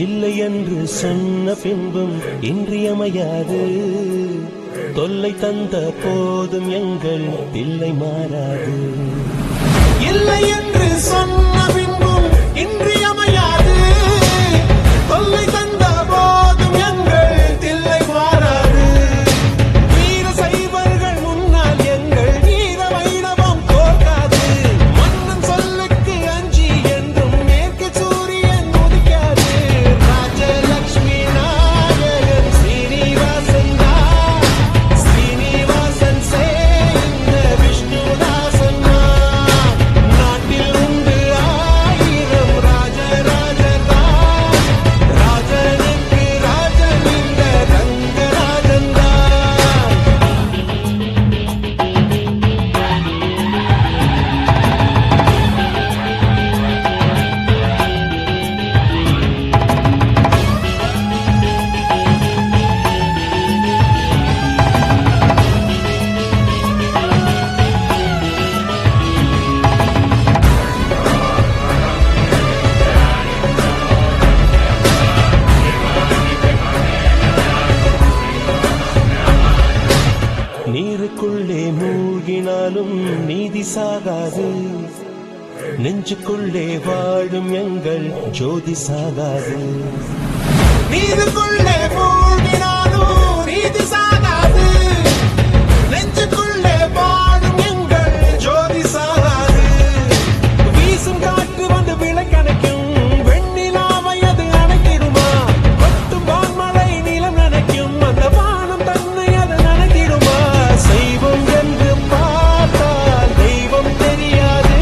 இல்லை என்று சொன்ன பின்பும் இன்றியமையாது. தொல்லை தந்த போதும் எங்கள் பிள்ளை மாறாது. இல்லை என்று சொன்ன பின்பும் இன்றியமையாது. தொல்லை தந்த போதும் எங்கள் தில்லை மாறாது. வீர சைவர்கள் முன்னால் எங்கள் வீர வைணவம் தோற்காது. மன்னன் சொல்லுக்கு அஞ்சி என்றும் மேற்கு சூரியன் உதிக்காது. ராஜலட்சுமி நாயகன் ஸ்ரீனிவாசன் தான். ஸ்ரீனிவாசன் சேர்ந்த விஷ்ணுதாசன் தான். நாட்டில் உண்டு 1000 ராஜராஜன் தான். ராஜனுக்கு ராஜன் இந்த ரங்கராஜன் தான். நீருக்குள்ளே மூழ்கினாலும் நீதி சாகாது. நெஞ்சுக்குள்ளே வாழும் எங்கள் ஜோதி சாகாது. நீருக்குள்ளே மூழ்கினாலும் நீதி சாகாது. நெஞ்சுக்குள்ளே வாழும் எங்கள் ஜோதி சாகாது. வீசும் காற்று வந்து விளக்கணைக்கும். வெண்ணிலாவை அது அணைக்கிடுமா? கொட்டும் வான்மழை நிலம் நனைக்கும். அந்த வானம் தன்னை அது நனைக்கிடுமா? செய்வோம் என்று பார்த்தால் தெய்வம் தெரியாது.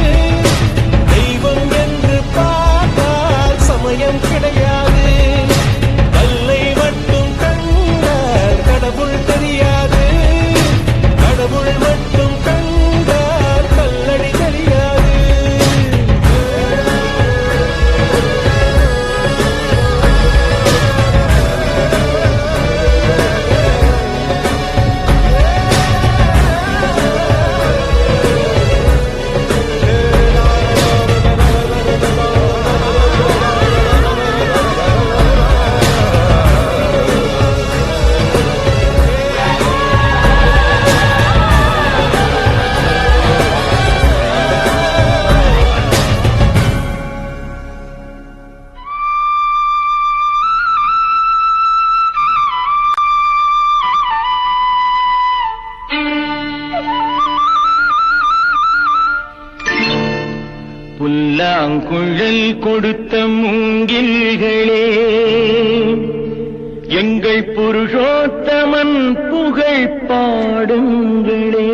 தெய்வம் என்று பார்த்தால் சமயம் கிடையாது. கல்லை மட்டும் கண்டால் கடவுள் தெரியாது. கடவுள் மட்டும் கண்டால் கல்லடி தெரியாது. புல்லாங்குழல் கொடுத்த மூங்கில்களே, எங்கள் புருஷோத்தமன் புகழ் பாடுங்களே.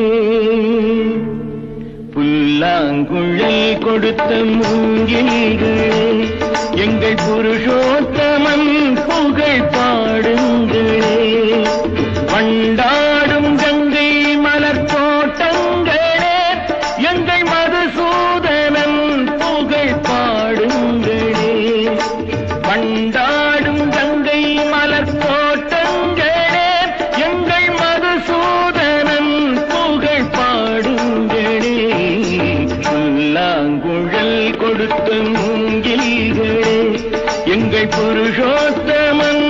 புல்லாங்குழல் கொடுத்த மூங்கில்களே, எங்கள் புருஷோத்தமன் புகழ் பாடுங்களே. வண்டாடும் கங்கை மலர் தோட்டங்களே, எங்கள் மதுசூதனன் புகழ் பாடுங்களே. வண்டாடும் கங்கை மலர் தோட்டங்களே, எங்கள் மதுசூதனன் புகழ் பாடுங்களே. புல்லாங்குழல் கொடுத்த மூங்கில்களே, எங்கள் புருஷோத்தமன்